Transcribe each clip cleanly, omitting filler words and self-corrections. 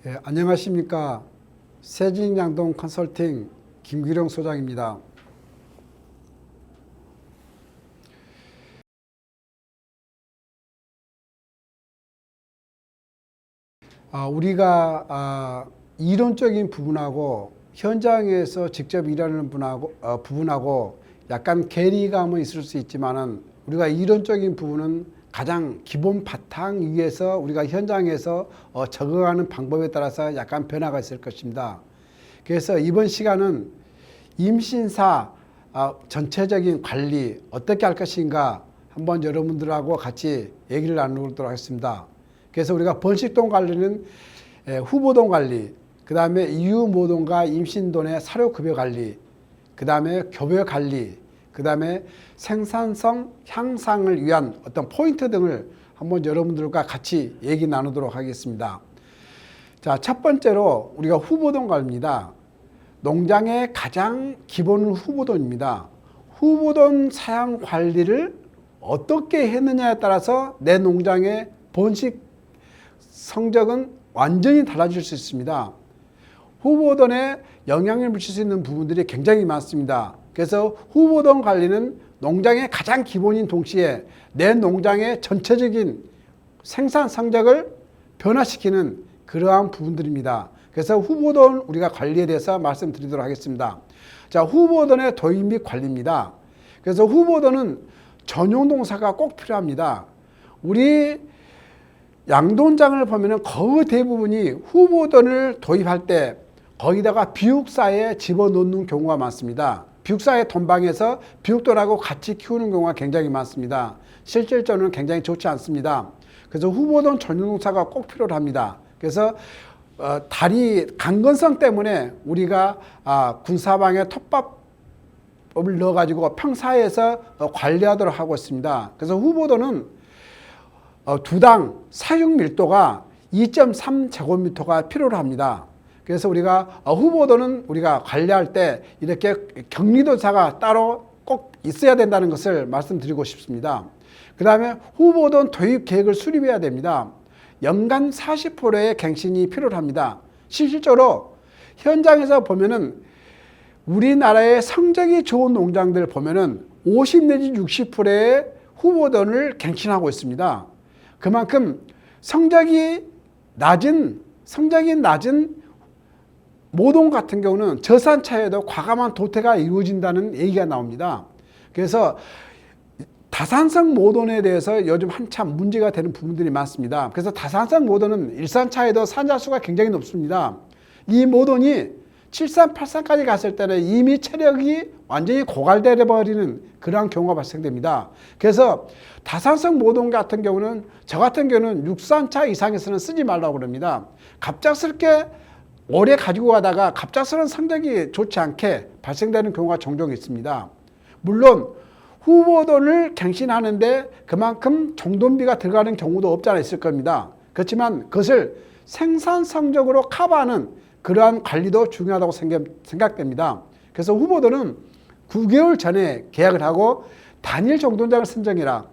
안녕하십니까. 세진양동 컨설팅 김규령 소장입니다. 우리가 이론적인 부분하고 현장에서 직접 일하는 부분하고 약간 괴리감은 있을 수 있지만은 우리가 이론적인 부분은 가장 기본 바탕 위에서 우리가 현장에서 적응하는 방법에 따라서 약간 변화가 있을 것입니다. 그래서 이번 시간은 임신사 전체적인 관리 어떻게 할 것인가 한번 여러분들하고 같이 얘기를 나누도록 하겠습니다. 그래서 우리가 번식동 관리는 후보동 관리, 그 다음에 이유모동과 임신돈의 사료급여 관리, 그 다음에 교배 관리, 그 다음에 생산성 향상을 위한 어떤 포인트 등을 한번 여러분들과 같이 얘기 나누도록 하겠습니다. 자, 첫 번째로 우리가 후보돈 관리입니다. 농장의 가장 기본은 후보돈입니다. 후보돈 사양 관리를 어떻게 했느냐에 따라서 내 농장의 번식 성적은 완전히 달라질 수 있습니다. 후보돈에 영향을 미칠 수 있는 부분들이 굉장히 많습니다. 그래서 후보돈 관리는 농장의 가장 기본인 동시에 내 농장의 전체적인 생산 성적을 변화시키는 그러한 부분들입니다. 그래서 후보돈 우리가 관리에 대해서 말씀드리도록 하겠습니다. 자, 후보돈의 도입 및 관리입니다. 그래서 후보돈은 전용 동사가 꼭 필요합니다. 우리 양돈장을 보면은 거의 대부분이 후보돈을 도입할 때 거기다가 비육사에 집어넣는 경우가 많습니다. 비육사의 돈방에서 비육돈하고 같이 키우는 경우가 굉장히 많습니다. 실질적으로는 굉장히 좋지 않습니다. 그래서 후보돈 전용동사가 꼭 필요합니다. 그래서 다리 강건성 때문에 우리가 군사방에 톱밥을 넣어가지고 평사에서 관리하도록 하고 있습니다. 그래서 후보돈은 두당 사육 밀도가 2.3제곱미터가 필요로 합니다. 그래서 우리가 후보돈은 우리가 관리할 때 이렇게 격리도사가 따로 꼭 있어야 된다는 것을 말씀드리고 싶습니다. 그 다음에 후보돈 도입 계획을 수립해야 됩니다. 연간 40%의 갱신이 필요합니다. 실질적으로 현장에서 보면은 우리나라의 성적이 좋은 농장들 보면은 50 내지 60%의 후보돈을 갱신하고 있습니다. 그만큼 성적이 낮은 모동 같은 경우는 저산차에도 과감한 도태가 이루어진다는 얘기가 나옵니다. 그래서 다산성 모돈에 대해서 요즘 한참 문제가 되는 부분들이 많습니다. 그래서 다산성 모돈은 일산차에도 산자수가 굉장히 높습니다. 이 모돈이 73, 83까지 갔을 때는 이미 체력이 완전히 고갈되어 버리는 그러한 경우가 발생됩니다. 그래서 다산성 모돈 같은 경우는 저 같은 경우는 6산차 이상에서는 쓰지 말라고 그럽니다. 갑작스럽게 오래 가지고 가다가 갑작스러운 성적이 좋지 않게 발생되는 경우가 종종 있습니다. 물론 후보돈을 갱신하는데 그만큼 종돈비가 들어가는 경우도 없지 않아 있을 겁니다. 그렇지만 그것을 생산 성적으로 커버하는 그러한 관리도 중요하다고 생각됩니다. 그래서 후보돈은 9개월 전에 계약을 하고 단일 정돈장을 선정해라.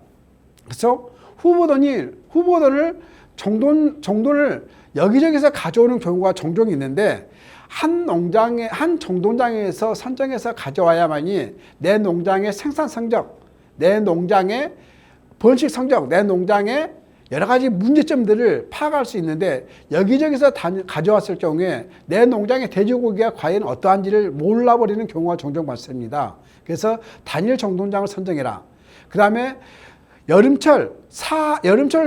그래서 후보돈을 정돈을 여기저기서 가져오는 경우가 종종 있는데 한 정돈장에서 선정해서 가져와야만이 내 농장의 생산 성적, 내 농장의 번식 성적, 내 농장의 여러 가지 문제점들을 파악할 수 있는데 여기저기서 가져왔을 경우에 내 농장의 돼지고기가 과연 어떠한지를 몰라버리는 경우가 종종 발생합니다. 그래서 단일 정돈장을 선정해라. 그 다음에 여름철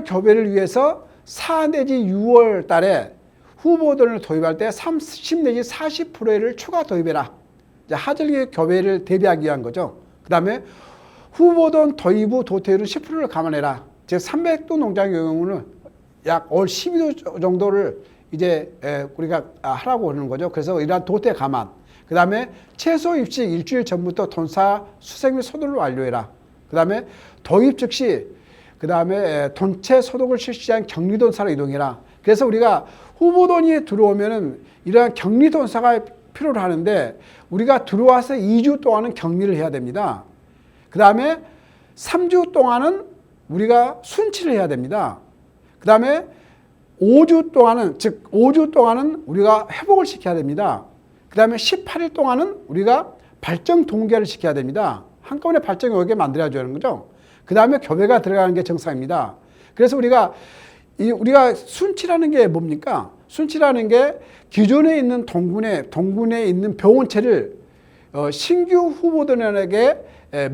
교배를 위해서 4 내지 6월 달에 후보돈을 도입할 때 30 내지 40%를 추가 도입해라. 하절기 교배를 대비하기 위한 거죠. 그 다음에 후보돈 도입 후 도태율은 10%를 감안해라. 즉 300도 농장의 경우는 약 올 12도 정도를 이제 우리가 하라고 하는 거죠. 그래서 이러한 도태 감안. 그 다음에 채소 입식 일주일 전부터 돈사 수색 및 소독을 완료해라. 그 다음에 도입 즉시 그 다음에 돈체 소독을 실시한 격리돈사로 이동해라. 그래서 우리가 후보돈이 들어오면은 이러한 격리돈사가 필요로 하는데 우리가 들어와서 2주 동안은 격리를 해야 됩니다. 그 다음에 3주 동안은 우리가 순치를 해야 됩니다. 그 다음에 5주 동안은, 즉 5주 동안은 우리가 회복을 시켜야 됩니다. 그 다음에 18일 동안은 우리가 발정 동결을 시켜야 됩니다. 한꺼번에 발정이 오게 만들어야 되는 거죠. 그 다음에 교배가 들어가는 게 정상입니다. 그래서 우리가 순치라는 게 뭡니까? 순치라는 게 기존에 있는 동군에 있는 병원체를 신규 후보들에게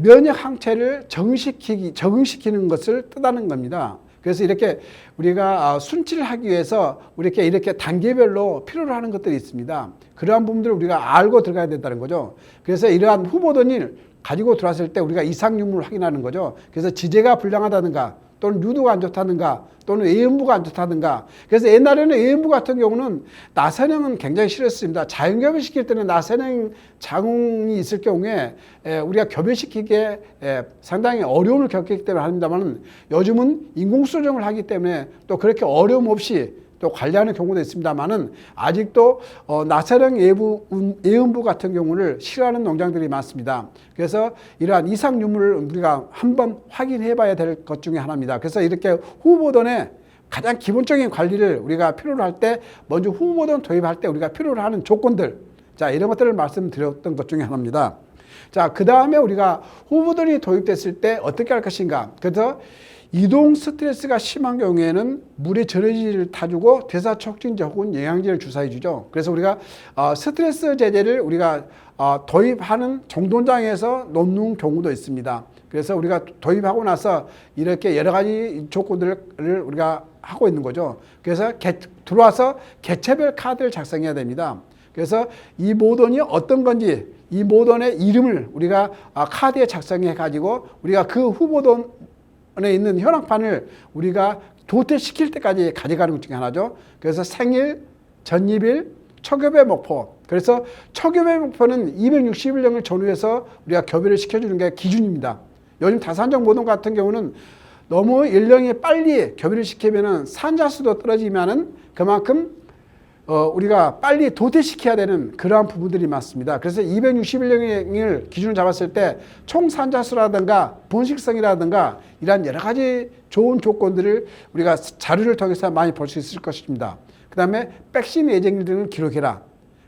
면역 항체를 적응시키는 것을 뜻하는 겁니다. 그래서 이렇게 우리가 순치를 하기 위해서 이렇게 단계별로 필요로 하는 것들이 있습니다. 그러한 부분들을 우리가 알고 들어가야 된다는 거죠. 그래서 이러한 후보돈을 가지고 들어왔을 때 우리가 이상 유무를 확인하는 거죠. 그래서 지제가 불량하다든가 또는 유두가 안 좋다든가 또는 외음부가 안 좋다든가. 그래서 옛날에는 외음부 같은 경우는 나선형은 굉장히 싫었습니다. 자연교배 시킬 때는 나선형 자궁이 있을 경우에 우리가 교배시키기에 상당히 어려움을 겪기 때문에 합니다만, 요즘은 인공수정을 하기 때문에 또 그렇게 어려움 없이 또 관리하는 경우도 있습니다만은, 아직도 나선형 외음부 같은 경우를 싫어하는 농장들이 많습니다. 그래서 이러한 이상 유무를 우리가 한번 확인해 봐야 될 것 중에 하나입니다. 그래서 이렇게 후보돈의 가장 기본적인 관리를 우리가 필요로 할 때, 먼저 후보돈 도입할 때 우리가 필요로 하는 조건들, 자, 이런 것들을 말씀드렸던 것 중에 하나입니다. 자, 그 다음에 우리가 후보돈이 도입됐을 때 어떻게 할 것인가. 그래서 이동 스트레스가 심한 경우에는 물에 절여지를 타주고 대사촉진제 혹은 영양제를 주사해 주죠. 그래서 우리가 스트레스 제제를 우리가 도입하는 정돈장에서 놓는 경우도 있습니다. 그래서 우리가 도입하고 나서 이렇게 여러 가지 조건들을 우리가 하고 있는 거죠. 그래서 들어와서 개체별 카드를 작성해야 됩니다. 그래서 이 모돈이 어떤 건지, 이 모돈의 이름을 우리가 카드에 작성해 가지고 우리가 그 후보돈 에 있는 현황판을 우리가 도태시킬 때까지 가져가는 것 중에 하나죠. 그래서 생일, 전입일, 초교배 목표. 그래서 초교배 목표는 260일령을 전후해서 우리가 교배를 시켜주는 게 기준입니다. 요즘 다산적 모돈 같은 경우는 너무 연령이 빨리 교배를 시키면은 산자수도 떨어지면은 그만큼 우리가 빨리 도태시켜야 되는 그러한 부분들이 많습니다. 그래서 261년을 기준으로 잡았을 때 총산자수라든가 번식성이라든가 이러한 여러 가지 좋은 조건들을 우리가 자료를 통해서 많이 볼 수 있을 것입니다. 그 다음에 백신 예정일 등을 기록해라.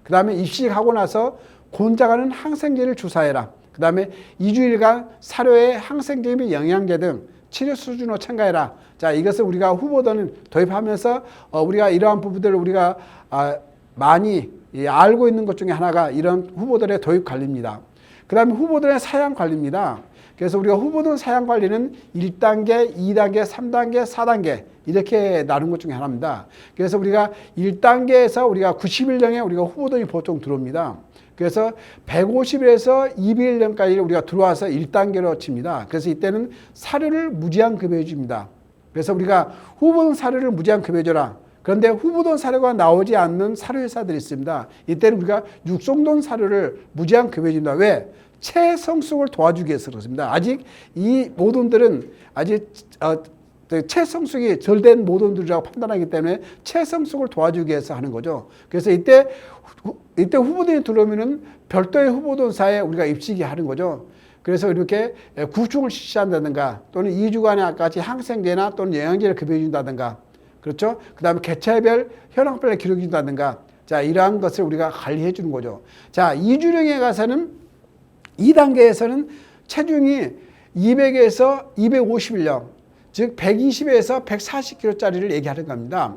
그 다음에 입식하고 나서 곤장하는 항생제를 주사해라. 그 다음에 2주일간 사료에 항생제 및 영양제 등 치료 수준으로 첨가해라. 자, 이것을 우리가 후보돈을 도입하면서 우리가 이러한 부분들을 우리가 많이 알고 있는 것 중에 하나가 이런 후보돈의 도입 관리입니다. 그 다음에 후보돈의 사양 관리입니다. 그래서 우리가 후보돈 사양 관리는 1단계, 2단계, 3단계, 4단계 이렇게 나눈 것 중에 하나입니다. 그래서 우리가 1단계에서 우리가 90일령에 우리가 후보돈이 보통 들어옵니다. 그래서 150일에서 200일령까지 우리가 들어와서 1단계로 칩니다. 그래서 이때는 사료를 무제한 급여해 줍니다. 그래서 우리가 후보돈 사료를 무제한 급여해 줘라. 그런데 후보돈 사료가 나오지 않는 사료회사들이 있습니다. 이때는 우리가 육성돈 사료를 무제한 급여해 준다. 왜? 체성숙을 도와주기 위해서 그렇습니다. 아직 이 모돈들은 아직 체성숙이 덜 된 모돈들이라고 판단하기 때문에 체성숙을 도와주기 위해서 하는 거죠. 그래서 이때 후보돈이 들어오면은 별도의 후보돈사에 우리가 입식이 하는 거죠. 그래서 이렇게 구충을 실시한다든가 또는 2주간에 같이 항생제나 또는 영양제를 급여해 준다든가, 그렇죠? 그 다음에 개체별 현황별을 기록해 준다든가, 자, 이러한 것을 우리가 관리해 주는 거죠. 자, 2주령에 가서는 2단계에서는 체중이 200에서 250일령, 즉 120에서 140kg짜리를 얘기하는 겁니다.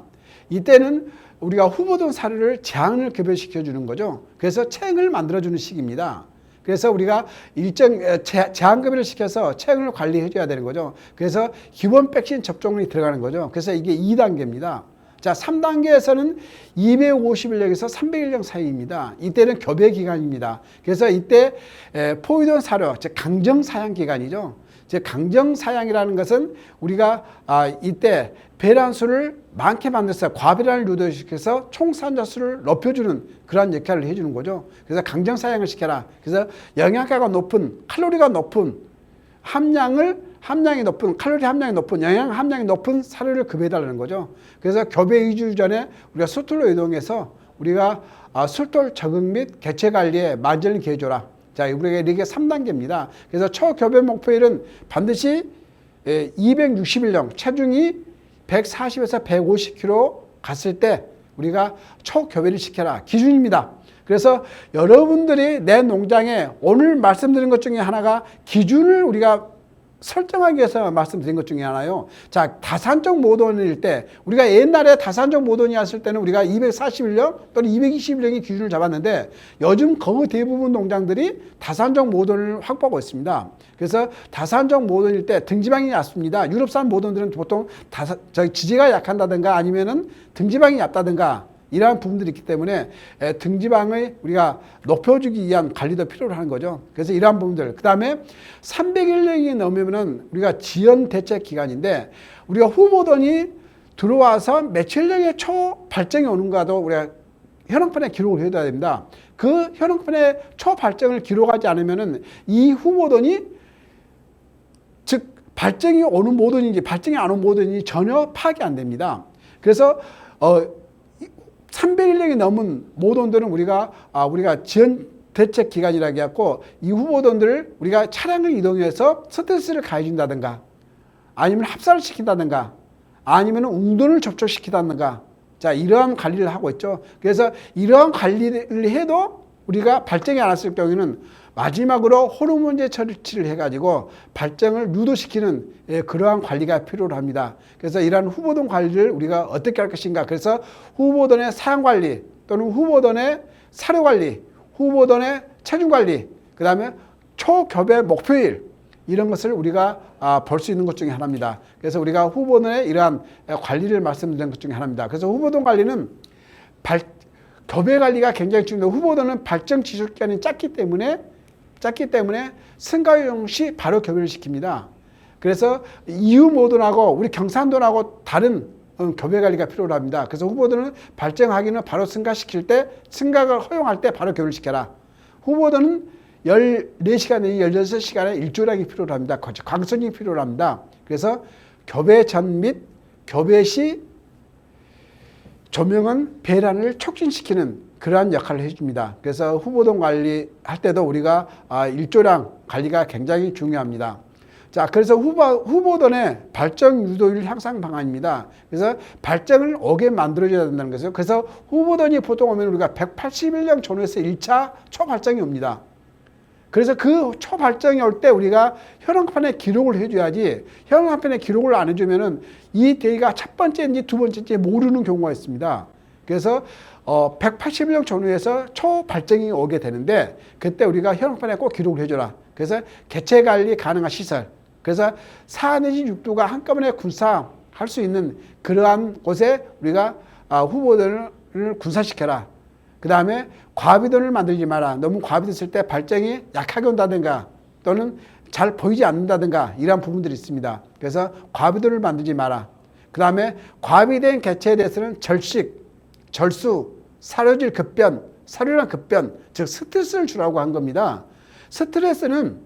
이때는 우리가 후보돈 사료를 제한을 급여시켜 주는 거죠. 그래서 체행을 만들어 주는 시기입니다. 그래서 우리가 일정 제한 급여를 시켜서 체행을 관리해 줘야 되는 거죠. 그래서 기본 백신 접종이 들어가는 거죠. 그래서 이게 2단계입니다. 자, 3단계에서는 250일령에서 300일령 사이입니다. 이때는 교배 기간입니다. 그래서 이때 포위돈 사료, 즉 강정 사양 기간이죠. 즉 강정 사양이라는 것은 우리가 이때 배란수를 많게 만들어서 과배란을 유도시켜서 총산자수를 높여주는 그러한 역할을 해주는 거죠. 그래서 강정 사양을 시켜라. 그래서 영양가가 높은, 칼로리가 높은 함량이 높은, 칼로리 함량이 높은, 영양 함량이 높은 사료를 급여해달라는 거죠. 그래서 교배 2주 전에 우리가 술돌로 이동해서 우리가 술돌 적응 및 개체 관리에 만전을 기해줘라. 자, 우리가 이게 3단계입니다. 그래서 초교배 목표일은 반드시 260일령, 체중이 140에서 150kg 갔을 때 우리가 초교배를 시켜라. 기준입니다. 그래서 여러분들이 내 농장에 오늘 말씀드린 것 중에 하나가 기준을 우리가 설정하기 위해서 말씀드린 것 중에 하나요. 자, 다산적 모돈일 때 우리가 옛날에 다산적 모돈이었을 때는 우리가 241령 또는 221령의 기준을 잡았는데 요즘 거의 대부분 농장들이 다산적 모돈을 확보하고 있습니다. 그래서 다산적 모돈일 때 등지방이 얕습니다. 유럽산 모돈들은 보통 지지가 약한다든가 아니면은 등지방이 얕다든가 이러한 부분들이 있기 때문에 등지방을 우리가 높여주기 위한 관리도 필요로 하는 거죠. 그래서 이러한 부분들. 그 다음에 301년이 넘으면은 우리가 지연 대책 기간인데 우리가 후보돈이 들어와서 며칠령의 초 발정이 오는가도 우리가 현황판에 기록을 해둬야 됩니다. 그 현황판에 초 발정을 기록하지 않으면은 이 후보돈이 즉 발정이 오는 모돈인지 발정이 안 오는 모돈인지 전혀 파악이 안 됩니다. 그래서 301년이 넘은 모돈들은 우리가 지연 대책 기간이라고 해갖고 이 후보돈들을 우리가 차량을 이동해서 스트레스를 가해준다든가 아니면 합사를 시킨다든가 아니면 웅돈을 접촉시키다든가 자 이러한 관리를 하고 있죠. 그래서 이러한 관리를 해도 우리가 발정이 안 왔을 경우에는 마지막으로 호르몬제 처치를 해가지고 발정을 유도시키는 그러한 관리가 필요로 합니다. 그래서 이러한 후보돈 관리를 우리가 어떻게 할 것인가. 그래서 후보돈의 사양 관리 또는 후보돈의 사료 관리, 후보돈의 체중 관리, 그 다음에 초교배 목표일 이런 것을 우리가 볼 수 있는 것 중에 하나입니다. 그래서 우리가 후보돈의 이러한 관리를 말씀드린 것 중에 하나입니다. 그래서 후보돈 관리는 교배 관리가 굉장히 중요해요. 후보돈은 발정 지속 기간이 짧기 때문에 승가용 시 바로 교배를 시킵니다. 그래서 이후 모돈하고 우리 경산돈하고 다른 교배 관리가 필요로 합니다. 그래서 후보돈은 발정하기는 바로 승가시킬 때 승가가 허용할 때 바로 교배를 시켜라. 후보돈은 14시간 내지 16시간의 일조량이 필요로 합니다. 광선이 필요로 합니다. 그래서 교배 전 및 교배 시 조명은 배란을 촉진시키는 그러한 역할을 해줍니다. 그래서 후보돈 관리할 때도 우리가 일조량 관리가 굉장히 중요합니다. 자, 그래서 후보돈의 발정 유도율 향상 방안입니다. 그래서 발정을 오게 만들어줘야 된다는 거죠. 그래서 후보돈이 보통 오면 우리가 181령 전후에서 1차 초발정이 옵니다. 그래서 그 초발정이 올 때 우리가 현황판에 기록을 해줘야지 현황판에 기록을 안 해주면은 이 대기가 첫 번째인지 두 번째인지 모르는 경우가 있습니다. 그래서 181령 전후에서 초발정이 오게 되는데 그때 우리가 현황판에 꼭 기록을 해줘라. 그래서 개체 관리 가능한 시설. 그래서 4 내지 6도가 한꺼번에 군사할 수 있는 그러한 곳에 우리가 후보들을 군사시켜라. 그 다음에 과비돈을 만들지 마라. 너무 과비됐을 때 발정이 약하게 온다든가 또는 잘 보이지 않는다든가 이러한 부분들이 있습니다. 그래서 과비돈을 만들지 마라. 그 다음에 과비된 개체에 대해서는 절식, 절수, 사료질 급변, 사료량 급변, 즉 스트레스를 주라고 한 겁니다. 스트레스는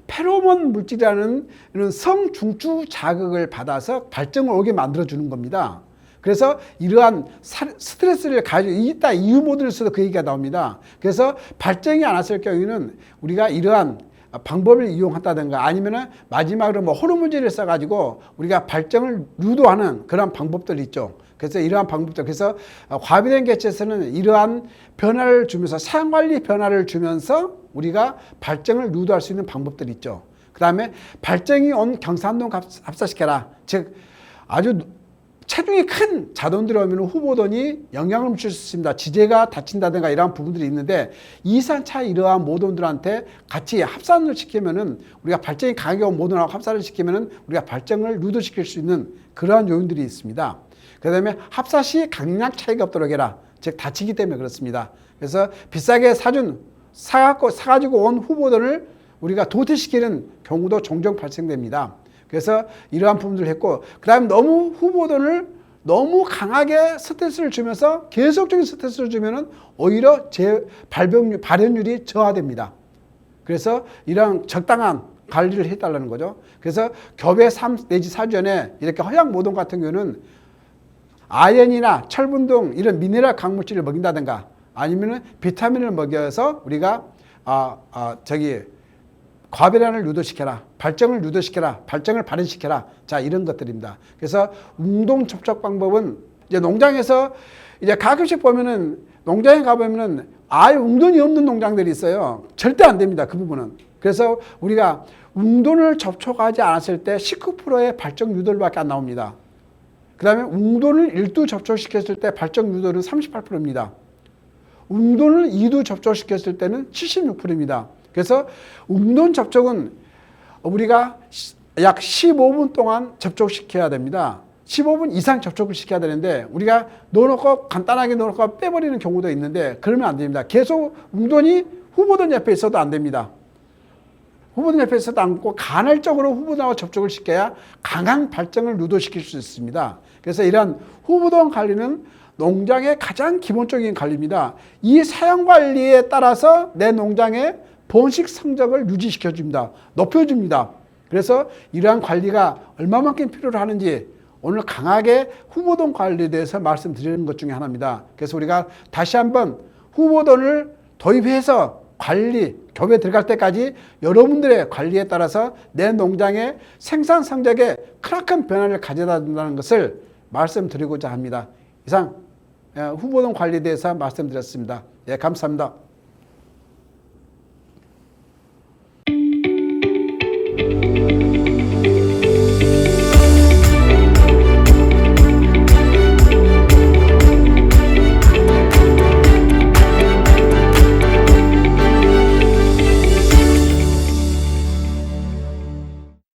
페로몬 물질이라는 이런 성중추 자극을 받아서 발정을 오게 만들어주는 겁니다. 그래서 이러한 스트레스를 가지고 이따 이유 모듈에서도 그 얘기가 나옵니다. 그래서 발정이 안 왔을 경우에는 우리가 이러한 방법을 이용한다든가 아니면은 마지막으로 뭐 호르몬제를 써가지고 우리가 발정을 유도하는 그런 방법들이 있죠. 그래서 이러한 방법들, 그래서 과비된 개체에서는 이러한 변화를 주면서 사용관리 변화를 주면서 우리가 발정을 유도할 수 있는 방법들이 있죠. 그 다음에 발정이 온 경산돈 합사시켜라. 즉 아주 체중이 큰 자돈들이 오면 후보돈이 영향을 미칠 수 있습니다. 지제가 다친다든가 이러한 부분들이 있는데 2, 3차 이러한 모돈들한테 같이 합산을 시키면은 우리가 발정이 강하게 온 모돈하고 합산을 시키면은 우리가 발정을 유도시킬 수 있는 그러한 요인들이 있습니다. 그 다음에 합사 시 강약 차이가 없도록 해라. 즉 다치기 때문에 그렇습니다. 그래서 비싸게 사가지고 온 후보돈을 우리가 도태시키는 경우도 종종 발생됩니다. 그래서 이러한 부분들을 했고 그 다음에 너무 후보돈을 너무 강하게 스트레스를 주면서 계속적인 스트레스를 주면은 오히려 발현율이 저하됩니다. 그래서 이러한 적당한 관리를 해달라는 거죠. 그래서 교배 3 내지 4주 전에 이렇게 허약 모돈 같은 경우는 아연이나 철분 등 이런 미네랄 강물질을 먹인다든가 아니면은 비타민을 먹여서 우리가 과배란을 유도시켜라. 발정을 유도시켜라. 발정을 발현시켜라. 자, 이런 것들입니다. 그래서 웅동 접촉 방법은 이제 농장에서 이제 가끔씩 보면은 농장에 가보면은 아예 웅돈이 없는 농장들이 있어요. 절대 안 됩니다. 그 부분은. 그래서 우리가 웅돈을 접촉하지 않았을 때 19%의 발정 유도율밖에 안 나옵니다. 그 다음에 웅돈을 1두 접촉시켰을 때 발정 유도율은 38%입니다. 웅돈을 2두 접촉시켰을 때는 76%입니다. 그래서 웅돈 접촉은 우리가 약 15분 동안 접촉시켜야 됩니다. 15분 이상 접촉을 시켜야 되는데 우리가 넣어놓고 간단하게 넣어놓고 빼버리는 경우도 있는데 그러면 안 됩니다. 계속 웅돈이 후보던 옆에 있어도 안 됩니다. 후보던 옆에 있어도 않고 간헐적으로 후보동하고 접촉을 시켜야 강한 발정을 유도시킬 수 있습니다. 그래서 이런 후보동 관리는 농장의 가장 기본적인 관리입니다. 이 사용 관리에 따라서 내 농장의 번식 성적을 유지시켜 줍니다. 높여줍니다. 그래서 이러한 관리가 얼마만큼 필요로 하는지 오늘 강하게 후보돈 관리에 대해서 말씀드리는 것 중에 하나입니다. 그래서 우리가 다시 한번 후보돈을 도입해서 관리, 교배에 들어갈 때까지 여러분들의 관리에 따라서 내 농장의 생산 성적에 크나큰 변화를 가져다 준다는 것을 말씀드리고자 합니다. 이상 후보돈 관리에 대해서 말씀드렸습니다. 예, 감사합니다.